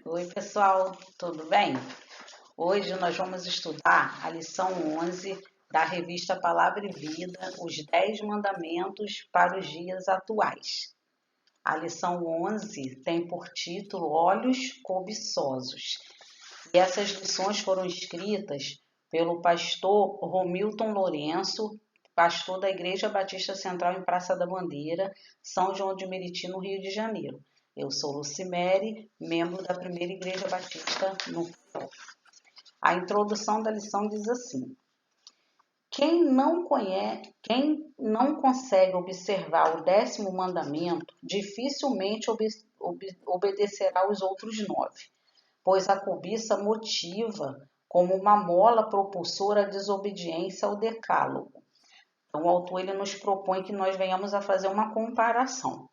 Oi, pessoal, tudo bem? Hoje nós vamos estudar a lição 11 da revista Palavra e Vida, os 10 mandamentos para os dias atuais. A lição 11 tem por título Olhos Cobiçosos. E essas lições foram escritas pelo pastor Romilton Lourenço, pastor da Igreja Batista Central em Praça da Bandeira, São João de Meriti, no Rio de Janeiro. Eu sou Lucimere, membro da Primeira Igreja Batista no Rio. A introdução da lição diz assim: quem não consegue observar o 10º mandamento, dificilmente obedecerá os outros 9, pois a cobiça motiva como uma mola propulsora à desobediência ao decálogo. Então, o autor ele nos propõe que nós venhamos a fazer uma comparação.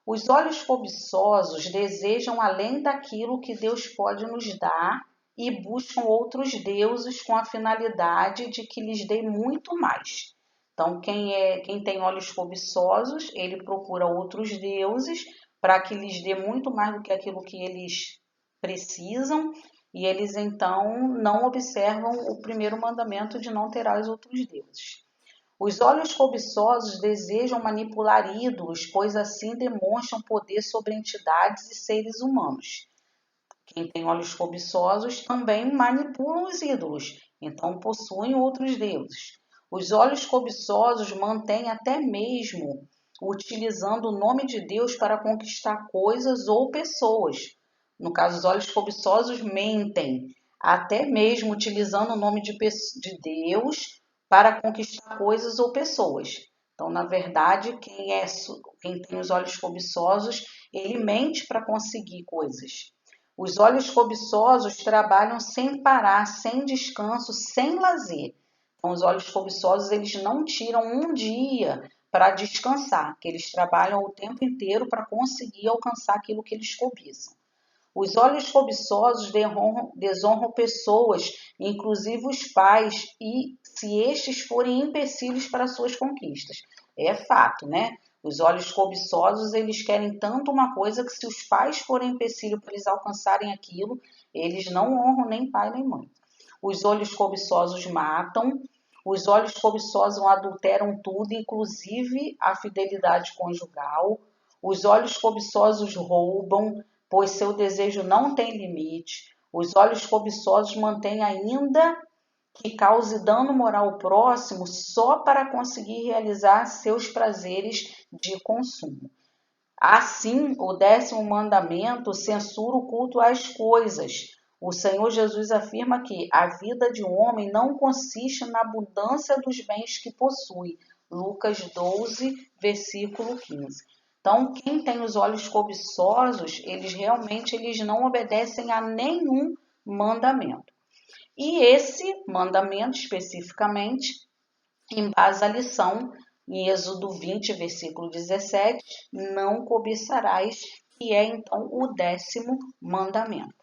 Os olhos cobiçosos desejam além daquilo que Deus pode nos dar e buscam outros deuses com a finalidade de que lhes dê muito mais. Então, quem tem olhos cobiçosos, ele procura outros deuses para que lhes dê muito mais do que aquilo que eles precisam, e eles então não observam o primeiro mandamento de não terás outros deuses. Os olhos cobiçosos desejam manipular ídolos, pois assim demonstram poder sobre entidades e seres humanos. Quem tem olhos cobiçosos também manipulam os ídolos, então possuem outros deuses. Os olhos cobiçosos mantêm até mesmo utilizando o nome de Deus para conquistar coisas ou pessoas. No caso, os olhos cobiçosos mentem, até mesmo utilizando o nome de Deus para conquistar coisas ou pessoas. Então, na verdade, quem tem os olhos cobiçosos, ele mente para conseguir coisas. Os olhos cobiçosos trabalham sem parar, sem descanso, sem lazer. Então, os olhos cobiçosos, eles não tiram um dia para descansar, que eles trabalham o tempo inteiro para conseguir alcançar aquilo que eles cobiçam. Os olhos cobiçosos desonram pessoas, inclusive os pais, e se estes forem empecilhos para suas conquistas. É fato, né? Os olhos cobiçosos, eles querem tanto uma coisa que se os pais forem empecilho para eles alcançarem aquilo, eles não honram nem pai nem mãe. Os olhos cobiçosos matam, os olhos cobiçosos adulteram tudo, inclusive a fidelidade conjugal. Os olhos cobiçosos roubam, pois seu desejo não tem limite. Os olhos cobiçosos mantêm ainda que cause dano moral ao próximo só para conseguir realizar seus prazeres de consumo. Assim, o 10º mandamento censura o culto às coisas. O Senhor Jesus afirma que a vida de um homem não consiste na abundância dos bens que possui. Lucas 12, versículo 15. Então, quem tem os olhos cobiçosos, eles não obedecem a nenhum mandamento. E esse mandamento, especificamente, embasa a lição em Êxodo 20, versículo 17, não cobiçarás, que é então o 10º mandamento.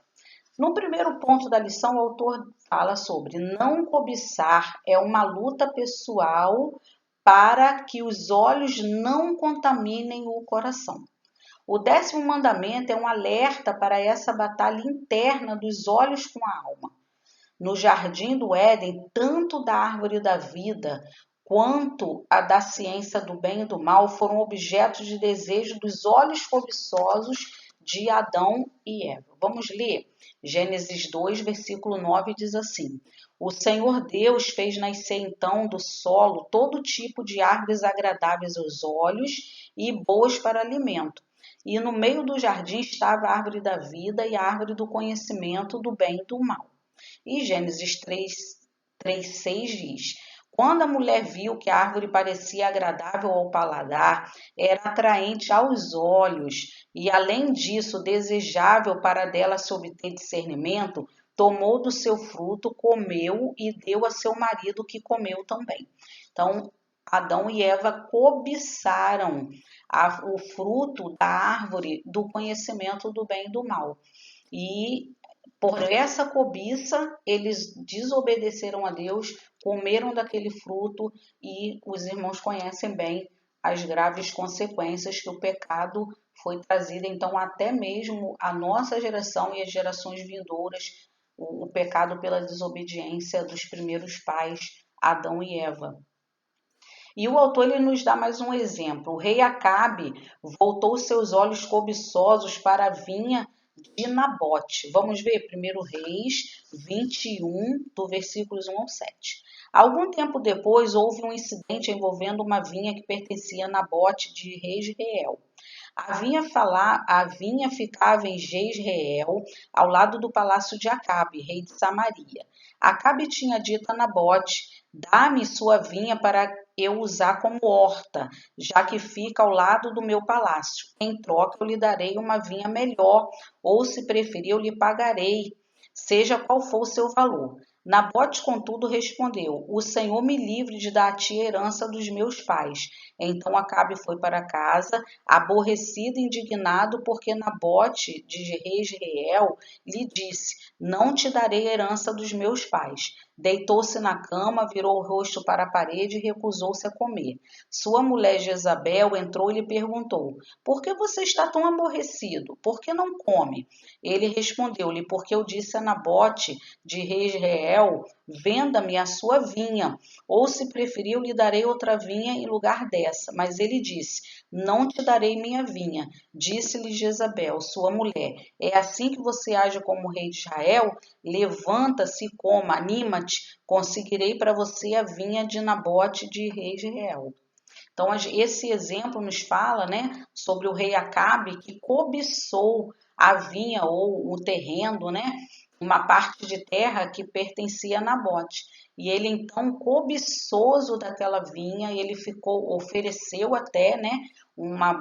No primeiro ponto da lição, o autor fala sobre não cobiçar é uma luta pessoal para que os olhos não contaminem o coração. O 10º mandamento é um alerta para essa batalha interna dos olhos com a alma. No jardim do Éden, tanto da árvore da vida quanto a da ciência do bem e do mal foram objetos de desejo dos olhos cobiçosos de Adão e Eva. Vamos ler? Gênesis 2, versículo 9 diz assim: O Senhor Deus fez nascer então do solo todo tipo de árvores agradáveis aos olhos e boas para alimento. E no meio do jardim estava a árvore da vida e a árvore do conhecimento do bem e do mal. E Gênesis 3:6 diz: Quando a mulher viu que a árvore parecia agradável ao paladar, era atraente aos olhos e, além disso, desejável para dela se obter discernimento, tomou do seu fruto, comeu e deu a seu marido, que comeu também. Então, Adão e Eva cobiçaram o fruto da árvore do conhecimento do bem e do mal. E por essa cobiça, eles desobedeceram a Deus, comeram daquele fruto e os irmãos conhecem bem as graves consequências que o pecado foi trazida então até mesmo à nossa geração e às gerações vindouras, o pecado pela desobediência dos primeiros pais, Adão e Eva. E o autor ele nos dá mais um exemplo. O rei Acabe voltou seus olhos cobiçosos para a vinha de Nabote. Vamos ver 1 Reis 21, do versículos 1 ao 7. Algum tempo depois, houve um incidente envolvendo uma vinha que pertencia a Nabote de Jezreel. A vinha ficava em Jezreel, ao lado do palácio de Acabe, rei de Samaria. Acabe tinha dito a Nabote: dá-me sua vinha para eu usar como horta, já que fica ao lado do meu palácio. Em troca, eu lhe darei uma vinha melhor, ou, se preferir, eu lhe pagarei, seja qual for o seu valor. Nabote, contudo, respondeu: o Senhor me livre de dar a ti a herança dos meus pais. Então Acabe foi para casa, aborrecido e indignado, porque Nabote de Jezreel lhe disse: não te darei a herança dos meus pais. Deitou-se na cama, virou o rosto para a parede e recusou-se a comer. Sua mulher Jezabel entrou e lhe perguntou: por que você está tão aborrecido? Por que não come? Ele respondeu-lhe: porque eu disse a Nabote de Jezreel: venda-me a sua vinha, ou, se preferir, eu lhe darei outra vinha em lugar dessa. Mas ele disse: não te darei minha vinha. Disse-lhe Jezabel, sua mulher: é assim que você age como rei de Israel? Levanta-se e coma, anima-te, conseguirei para você a vinha de Nabote de Jezreel. Então, esse exemplo nos fala, né, sobre o rei Acabe, que cobiçou a vinha ou o terreno, né, uma parte de terra que pertencia a Nabote. E ele, então, cobiçoso daquela vinha, ele ofereceu até, né, uma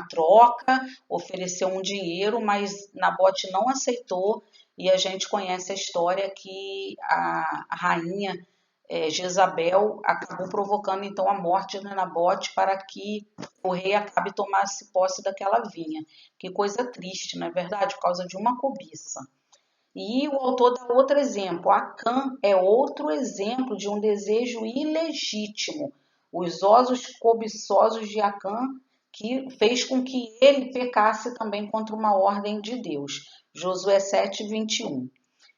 troca, ofereceu um dinheiro, mas Nabote não aceitou. E a gente conhece a história que a rainha Jezabel acabou provocando então a morte de Nabote para que o rei Acabe tomasse posse daquela vinha. Que coisa triste, não é verdade? Por causa de uma cobiça. E o autor dá outro exemplo. Acã é outro exemplo de um desejo ilegítimo. Os ossos cobiçosos de Acã que fez com que ele pecasse também contra uma ordem de Deus. Josué 7, 21.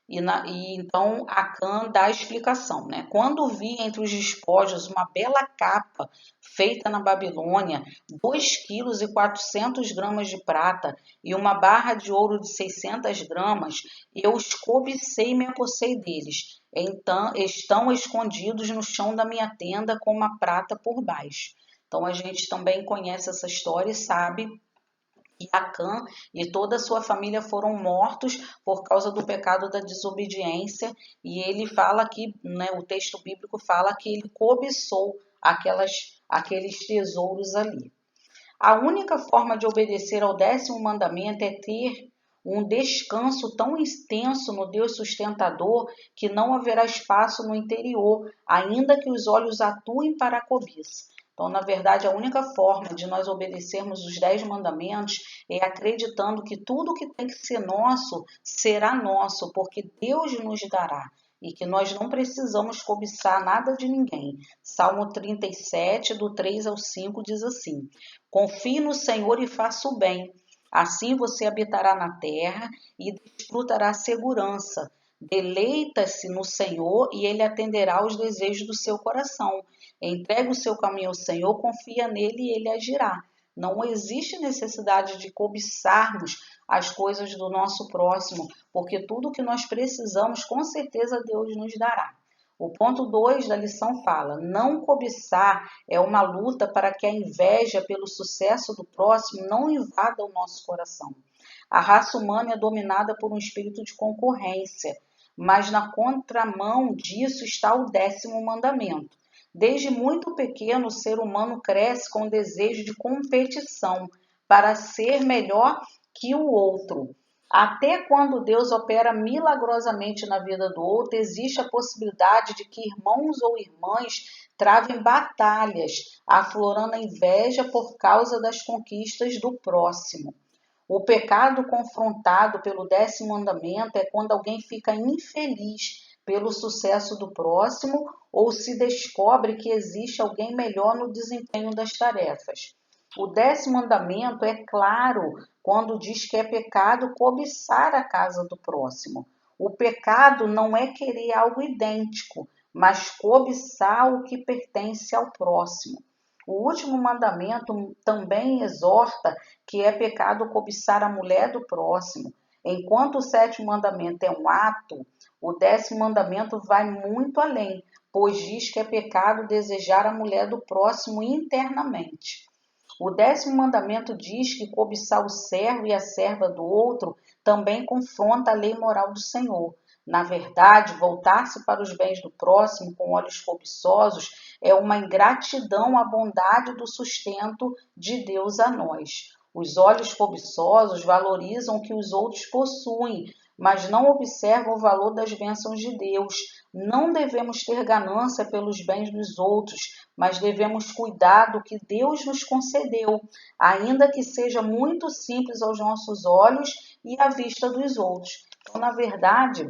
E então Acã dá a explicação, né? Quando vi entre os despojos uma bela capa feita na Babilônia, 2,4 kg de prata e uma barra de ouro de 600 gramas, eu os cobicei e me apossei deles. Então, estão escondidos no chão da minha tenda com uma prata por baixo. Então a gente também conhece essa história e sabe que Acã e toda a sua família foram mortos por causa do pecado da desobediência, e ele fala que, né, o texto bíblico fala que ele cobiçou aqueles tesouros ali. A única forma de obedecer ao 10º mandamento é ter um descanso tão extenso no Deus sustentador que não haverá espaço no interior, ainda que os olhos atuem para a cobiça. Então, na verdade, a única forma de nós obedecermos os 10 mandamentos é acreditando que tudo que tem que ser nosso será nosso, porque Deus nos dará e que nós não precisamos cobiçar nada de ninguém. Salmo 37, do 3 ao 5, diz assim: confie no Senhor e faça o bem. Assim você habitará na terra e desfrutará segurança. Deleita-se no Senhor e Ele atenderá aos desejos do seu coração. Entregue o seu caminho ao Senhor, confia nele e Ele agirá. Não existe necessidade de cobiçarmos as coisas do nosso próximo, porque tudo que nós precisamos, com certeza Deus nos dará. O ponto 2 da lição fala: não cobiçar é uma luta para que a inveja pelo sucesso do próximo não invada o nosso coração. A raça humana é dominada por um espírito de concorrência, mas na contramão disso está o 10º mandamento. Desde muito pequeno, o ser humano cresce com o desejo de competição para ser melhor que o outro. Até quando Deus opera milagrosamente na vida do outro, existe a possibilidade de que irmãos ou irmãs travem batalhas, aflorando a inveja por causa das conquistas do próximo. O pecado confrontado pelo 10º mandamento é quando alguém fica infeliz pelo sucesso do próximo ou se descobre que existe alguém melhor no desempenho das tarefas. O 10º mandamento é claro quando diz que é pecado cobiçar a casa do próximo. O pecado não é querer algo idêntico, mas cobiçar o que pertence ao próximo. O último mandamento também exorta que é pecado cobiçar a mulher do próximo. Enquanto o 7º mandamento é um ato, o 10º mandamento vai muito além, pois diz que é pecado desejar a mulher do próximo internamente. O 10º mandamento diz que cobiçar o servo e a serva do outro também confronta a lei moral do Senhor. Na verdade, voltar-se para os bens do próximo com olhos cobiçosos é uma ingratidão à bondade do sustento de Deus a nós. Os olhos cobiçosos valorizam o que os outros possuem, mas não observam o valor das bênçãos de Deus. Não devemos ter ganância pelos bens dos outros, mas devemos cuidar do que Deus nos concedeu, ainda que seja muito simples aos nossos olhos e à vista dos outros. Então, na verdade,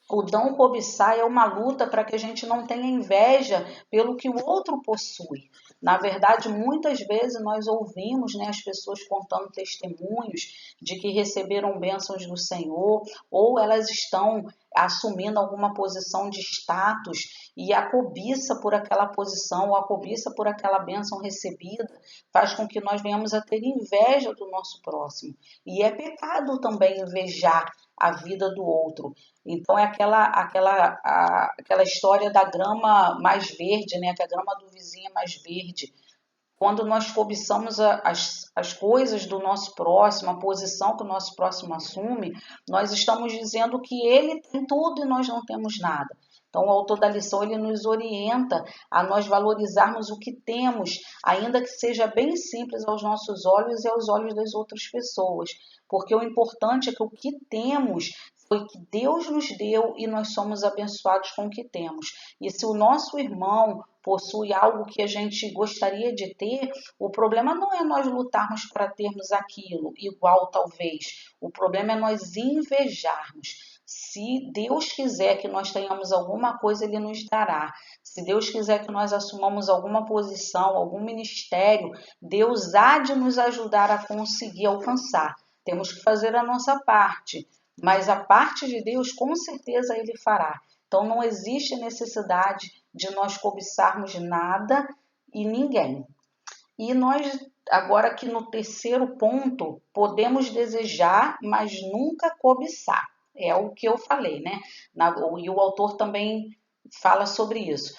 o não cobiçar é uma luta para que a gente não tenha inveja pelo que o outro possui. Na verdade, muitas vezes nós ouvimos, né, as pessoas contando testemunhos de que receberam bênçãos do Senhor, ou elas estão assumindo alguma posição de status e a cobiça por aquela posição, ou a cobiça por aquela bênção recebida, faz com que nós venhamos a ter inveja do nosso próximo. E é pecado também invejar a vida do outro. Então é aquela história da grama mais verde, né? Que a grama do vizinho é mais verde. Quando nós cobiçamos as coisas do nosso próximo, a posição que o nosso próximo assume, nós estamos dizendo que ele tem tudo e nós não temos nada. Então, o autor da lição, ele nos orienta a nós valorizarmos o que temos, ainda que seja bem simples aos nossos olhos e aos olhos das outras pessoas. Porque o importante é que o que temos foi que Deus nos deu e nós somos abençoados com o que temos. E se o nosso irmão possui algo que a gente gostaria de ter, o problema não é nós lutarmos para termos aquilo, igual talvez. O problema é nós invejarmos. Se Deus quiser que nós tenhamos alguma coisa, Ele nos dará. Se Deus quiser que nós assumamos alguma posição, algum ministério, Deus há de nos ajudar a conseguir alcançar. Temos que fazer a nossa parte, mas a parte de Deus, com certeza, Ele fará. Então, não existe necessidade de nós cobiçarmos nada e ninguém. E nós, agora aqui no 3º ponto, podemos desejar, mas nunca cobiçar. É o que eu falei, né? E o autor também fala sobre isso.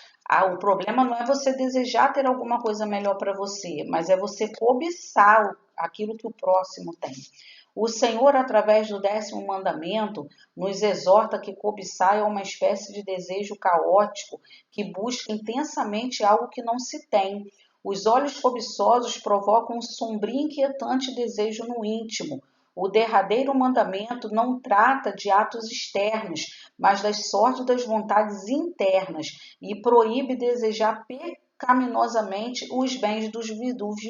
O problema não é você desejar ter alguma coisa melhor para você, mas é você cobiçar aquilo que o próximo tem. O Senhor, através do 10º mandamento, nos exorta que cobiçar é uma espécie de desejo caótico que busca intensamente algo que não se tem. Os olhos cobiçosos provocam um sombrio e inquietante desejo no íntimo. O derradeiro mandamento não trata de atos externos, mas das sórdidas vontades internas e proíbe desejar pecaminosamente os bens dos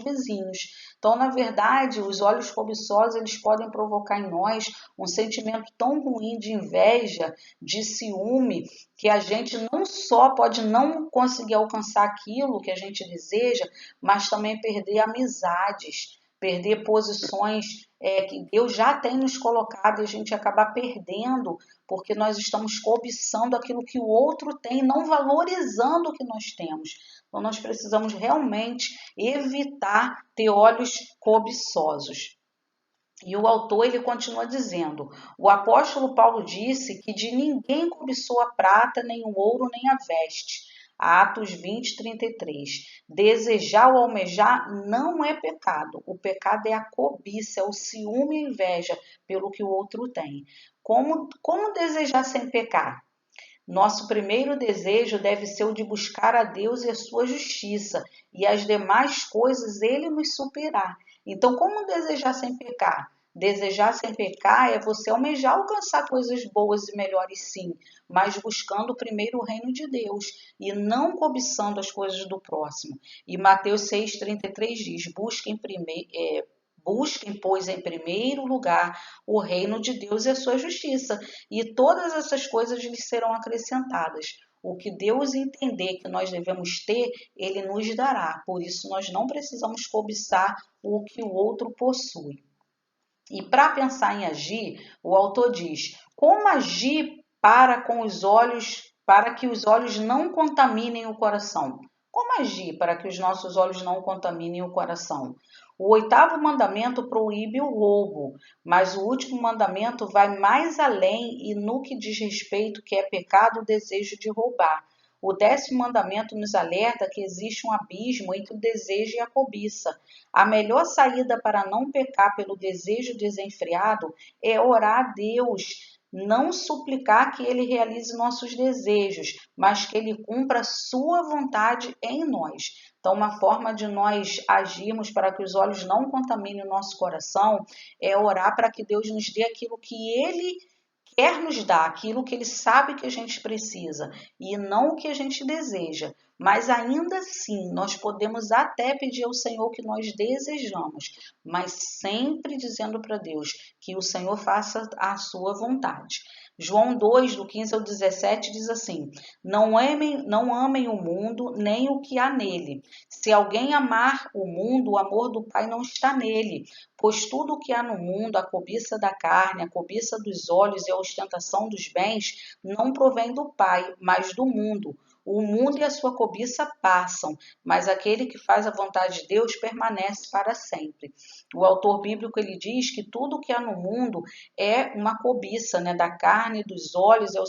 vizinhos. Então, na verdade, os olhos cobiçosos, eles podem provocar em nós um sentimento tão ruim de inveja, de ciúme, que a gente não só pode não conseguir alcançar aquilo que a gente deseja, mas também perder amizades, perder posições que Deus já tem nos colocado e a gente acabar perdendo porque nós estamos cobiçando aquilo que o outro tem, não valorizando o que nós temos. Então, nós precisamos realmente evitar ter olhos cobiçosos. E o autor, ele continua dizendo, o apóstolo Paulo disse que de ninguém cobiçou a prata, nem o ouro, nem a veste. Atos 20, 33. Desejar ou almejar não é pecado. O pecado é a cobiça, é o ciúme e a inveja pelo que o outro tem. Como desejar sem pecar? Nosso primeiro desejo deve ser o de buscar a Deus e a sua justiça, e as demais coisas Ele nos suprirá. Então, como desejar sem pecar? Desejar sem pecar é você almejar alcançar coisas boas e melhores, sim, mas buscando primeiro o reino de Deus e não cobiçando as coisas do próximo. E Mateus 6,33 diz, Busquem, pois, em primeiro lugar o reino de Deus e a sua justiça, e todas essas coisas lhes serão acrescentadas. O que Deus entender que nós devemos ter, Ele nos dará. Por isso, nós não precisamos cobiçar o que o outro possui. E para pensar em agir, o autor diz: como agir para que os olhos não contaminem o coração? Como agir para que os nossos olhos não contaminem o coração? O 8º mandamento proíbe o roubo, mas o último mandamento vai mais além e no que diz respeito que é pecado o desejo de roubar. O 10º mandamento nos alerta que existe um abismo entre o desejo e a cobiça. A melhor saída para não pecar pelo desejo desenfreado é orar a Deus, não suplicar que Ele realize nossos desejos, mas que Ele cumpra a sua vontade em nós. Então, uma forma de nós agirmos para que os olhos não contaminem o nosso coração é orar para que Deus nos dê aquilo que Ele quer nos dar, aquilo que Ele sabe que a gente precisa e não o que a gente deseja. Mas ainda assim, nós podemos até pedir ao Senhor o que nós desejamos, mas sempre dizendo para Deus que o Senhor faça a sua vontade. João 2, do 15 ao 17, diz assim: não amem o mundo, nem o que há nele. Se alguém amar o mundo, o amor do Pai não está nele. Pois tudo o que há no mundo, a cobiça da carne, a cobiça dos olhos e a ostentação dos bens, não provém do Pai, mas do mundo. O mundo e a sua cobiça passam, mas aquele que faz a vontade de Deus permanece para sempre. O autor bíblico ele diz que tudo o que há no mundo é uma cobiça, né, da carne, dos olhos, é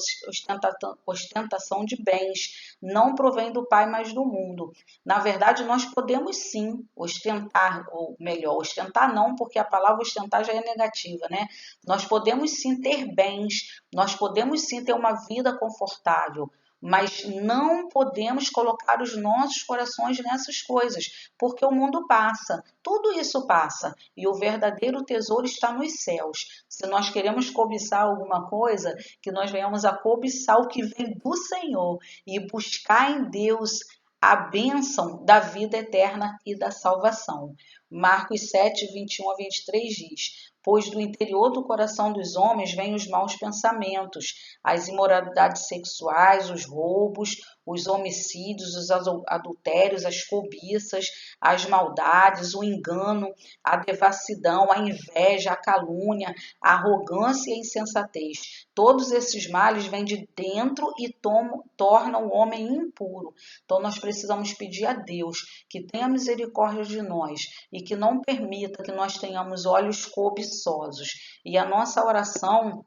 ostentação de bens. Não provém do Pai, mas do mundo. Na verdade, nós podemos sim ostentar, ou melhor, ostentar não, porque a palavra ostentar já é negativa, né? Nós podemos sim ter bens, nós podemos sim ter uma vida confortável, mas não podemos colocar os nossos corações nessas coisas, porque o mundo passa, tudo isso passa, e o verdadeiro tesouro está nos céus. Se nós queremos cobiçar alguma coisa, que nós venhamos a cobiçar o que vem do Senhor e buscar em Deus a bênção da vida eterna e da salvação. Marcos 7, 21 a 23 diz: pois do interior do coração dos homens vêm os maus pensamentos, as imoralidades sexuais, os roubos, os homicídios, os adultérios, as cobiças, as maldades, o engano, a devassidão, a inveja, a calúnia, a arrogância e a insensatez. Todos esses males vêm de dentro e tornam o homem impuro. Então nós precisamos pedir a Deus que tenha misericórdia de nós e que não permita que nós tenhamos olhos cobiçosos. E a nossa oração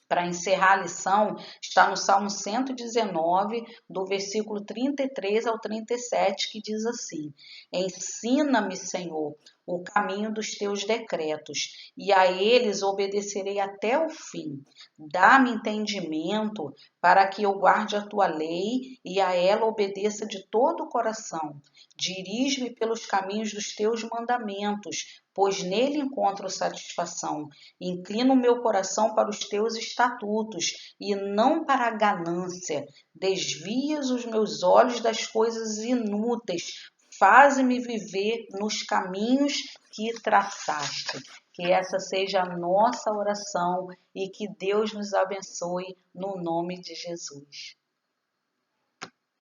para encerrar a lição, está no Salmo 119, do versículo 33 ao 37, que diz assim: ensina-me, Senhor, o caminho dos teus decretos, e a eles obedecerei até o fim. Dá-me entendimento para que eu guarde a tua lei e a ela obedeça de todo o coração. Dirige-me pelos caminhos dos teus mandamentos, pois nele encontro satisfação. Inclina o meu coração para os teus estatutos e não para a ganância. Desvias os meus olhos das coisas inúteis. Faze-me viver nos caminhos que traçaste. Que essa seja a nossa oração e que Deus nos abençoe no nome de Jesus.